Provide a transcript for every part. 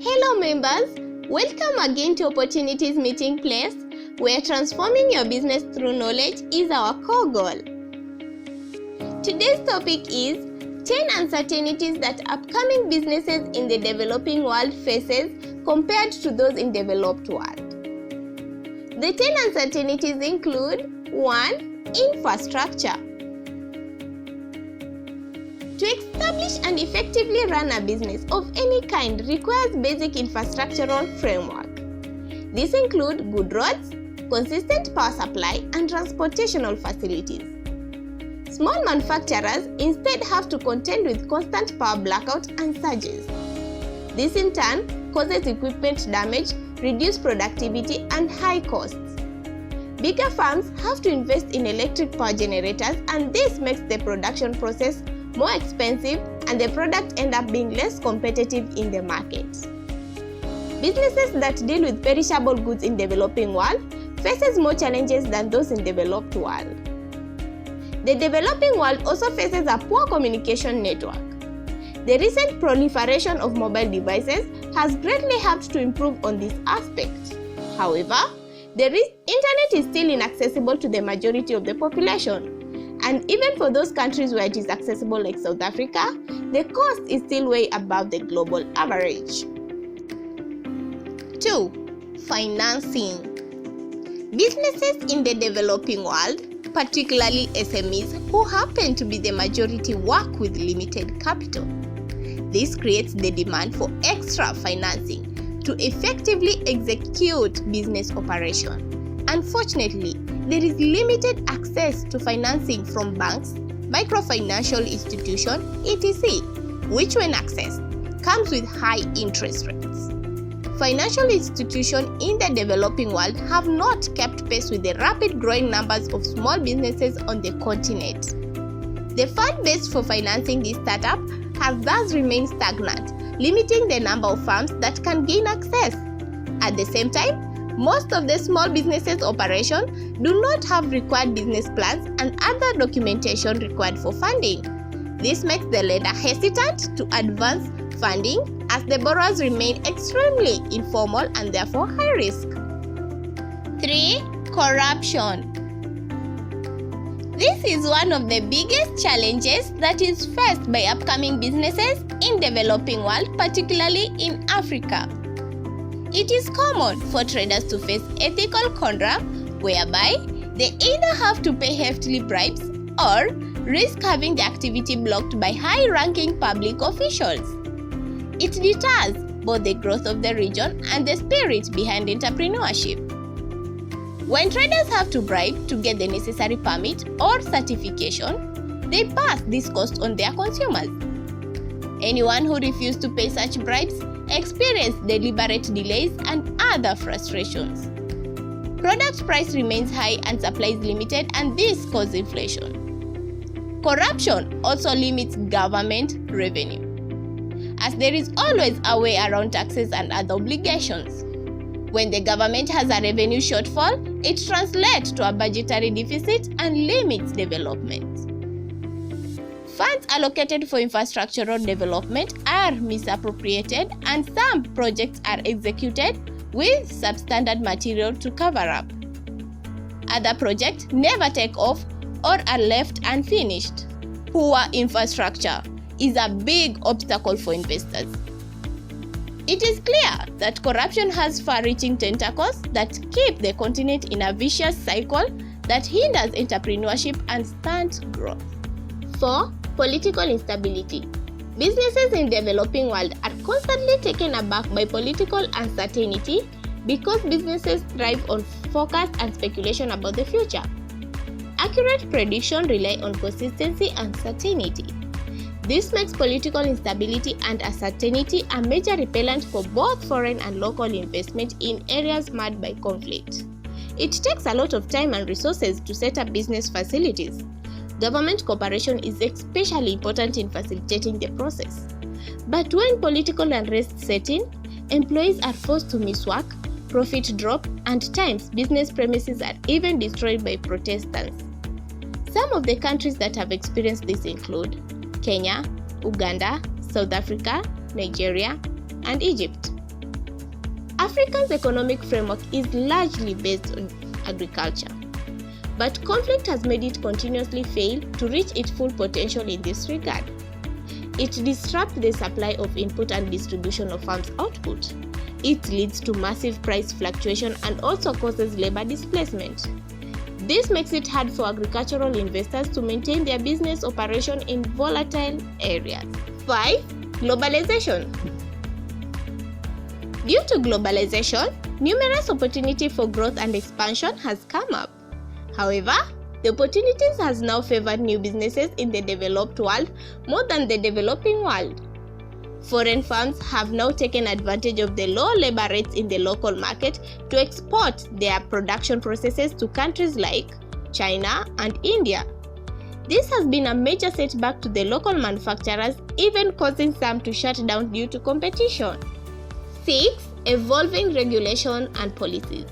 Hello members, welcome again to Opportunities Meeting Place, where transforming your business through knowledge is our core goal. Today's topic is 10 uncertainties that upcoming businesses in the developing world faces compared to those in developed world. The 10 uncertainties include 1. Infrastructure. To establish and effectively run a business of any kind requires basic infrastructural framework. These include good roads, consistent power supply, and transportational facilities. Small manufacturers instead have to contend with constant power blackout and surges. This in turn causes equipment damage, reduced productivity, and high costs. Bigger firms have to invest in electric power generators, and this makes the production process more expensive and the product end up being less competitive in the market. Businesses that deal with perishable goods in developing world faces more challenges than those in developed world. The developing world also faces a poor communication network. The recent proliferation of mobile devices has greatly helped to improve on this aspect. However, the internet is still inaccessible to the majority of the population. And even for those countries where it is accessible like South Africa, the cost is still way above the global average. 2. Financing. Businesses in the developing world, particularly SMEs who happen to be the majority, work with limited capital. This creates the demand for extra financing to effectively execute business operation. Unfortunately, there is limited access to financing from banks, microfinancial institutions, etc., which when accessed, comes with high interest rates. Financial institutions in the developing world have not kept pace with the rapid growing numbers of small businesses on the continent. The fund base for financing this startup has thus remained stagnant, limiting the number of firms that can gain access. At the same time, most of the small businesses' operations do not have required business plans and other documentation required for funding. This makes the lender hesitant to advance funding as the borrowers remain extremely informal and therefore high risk. 3. Corruption. This is one of the biggest challenges that is faced by upcoming businesses in developing world, particularly in Africa. It is common for traders to face ethical conduct whereby they either have to pay hefty bribes or risk having the activity blocked by high-ranking public officials. It deters both the growth of the region and the spirit behind entrepreneurship. When traders have to bribe to get the necessary permit or certification, they pass this cost on their consumers. Anyone who refuses to pay such bribes experience deliberate delays and other frustrations. Product price remains high and supply is limited, and this causes inflation. Corruption also limits government revenue, as there is always a way around taxes and other obligations. When the government has a revenue shortfall, it translates to a budgetary deficit and limits development. Funds allocated for infrastructural development are misappropriated, and some projects are executed with substandard material to cover up. Other projects never take off or are left unfinished. Poor infrastructure is a big obstacle for investors. It is clear that corruption has far-reaching tentacles that keep the continent in a vicious cycle that hinders entrepreneurship and stunts growth. 4. Political instability. Businesses in the developing world are constantly taken aback by political uncertainty because businesses thrive on forecast and speculation about the future. Accurate prediction rely on consistency and certainty. This makes political instability and uncertainty a major repellent for both foreign and local investment in areas marred by conflict. It takes a lot of time and resources to set up business facilities. Government cooperation is especially important in facilitating the process. But when political unrest sets in, employees are forced to miss work, profit drop, and times business premises are even destroyed by protesters. Some of the countries that have experienced this include Kenya, Uganda, South Africa, Nigeria, and Egypt. Africa's economic framework is largely based on agriculture, but conflict has made it continuously fail to reach its full potential in this regard. It disrupts the supply of input and distribution of farms' output. It leads to massive price fluctuation and also causes labor displacement. This makes it hard for agricultural investors to maintain their business operation in volatile areas. 5. Globalization. Due to globalization, numerous opportunities for growth and expansion has come up. However, the opportunities has now favored new businesses in the developed world more than the developing world. Foreign firms have now taken advantage of the low labor rates in the local market to export their production processes to countries like China and India. This has been a major setback to the local manufacturers, even causing some to shut down due to competition. 6. Evolving regulation and policies.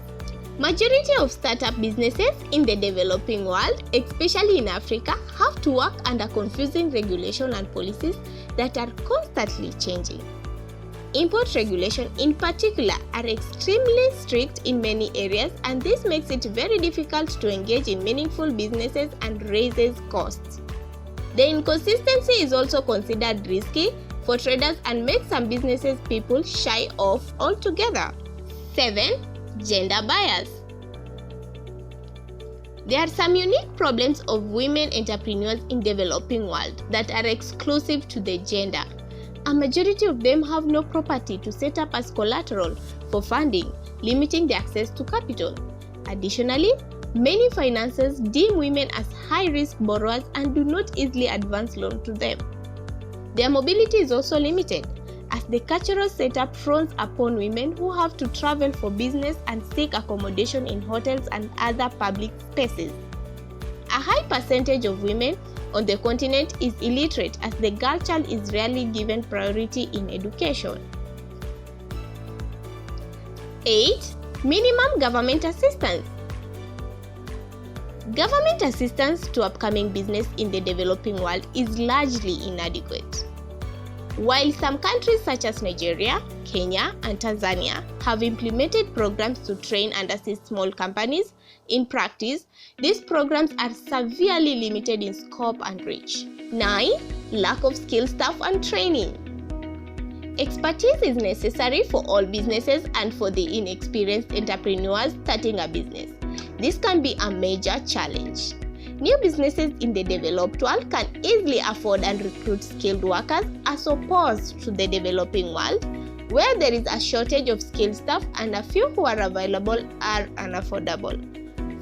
Majority of startup businesses in the developing world, especially in Africa, have to work under confusing regulation and policies that are constantly changing. Import regulation in particular are extremely strict in many areas, and this makes it very difficult to engage in meaningful businesses and raises costs. The inconsistency is also considered risky for traders and makes some businesses people shy off altogether. 7. Gender bias. There are some unique problems of women entrepreneurs in developing world that are exclusive to the gender. A majority of them have no property to set up as collateral for funding, limiting their access to capital. Additionally, many financiers deem women as high-risk borrowers and do not easily advance loans to them. Their mobility is also limited, as the cultural setup frowns upon women who have to travel for business and seek accommodation in hotels and other public spaces. A high percentage of women on the continent is illiterate, as the girl child is rarely given priority in education. 8. Minimum government assistance. Government assistance to upcoming business in the developing world is largely inadequate. While some countries such as Nigeria, Kenya, and Tanzania have implemented programs to train and assist small companies, in practice, these programs are severely limited in scope and reach. 9. Lack of skilled staff and training. Expertise is necessary for all businesses and for the inexperienced entrepreneurs starting a business. This can be a major challenge. New businesses in the developed world can easily afford and recruit skilled workers as opposed to the developing world, where there is a shortage of skilled staff and a few who are available are unaffordable.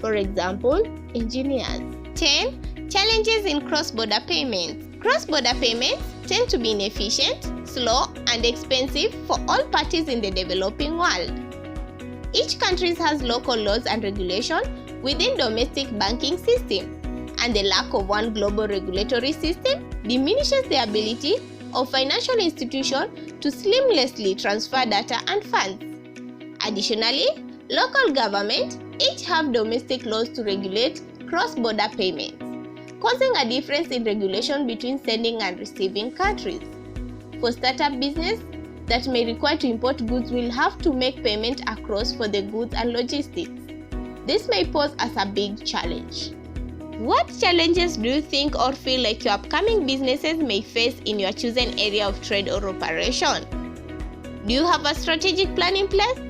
For example, engineers. 10. Challenges in cross-border payments. Cross-border payments tend to be inefficient, slow, and expensive for all parties in the developing world. Each country has local laws and regulations within domestic banking system, and the lack of one global regulatory system diminishes the ability of financial institutions to seamlessly transfer data and funds. Additionally, local governments each have domestic laws to regulate cross-border payments, causing a difference in regulation between sending and receiving countries. For startup business that may require to import goods will have to make payment across for the goods and logistics. This may pose as a big challenge. What challenges do you think or feel like your upcoming businesses may face in your chosen area of trade or operation? Do you have a strategic plan in place?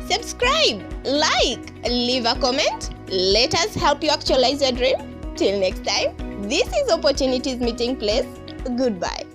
Subscribe, like, leave a comment. Let us help you actualize your dream. Till next time, this is Opportunities Meeting Place. Goodbye.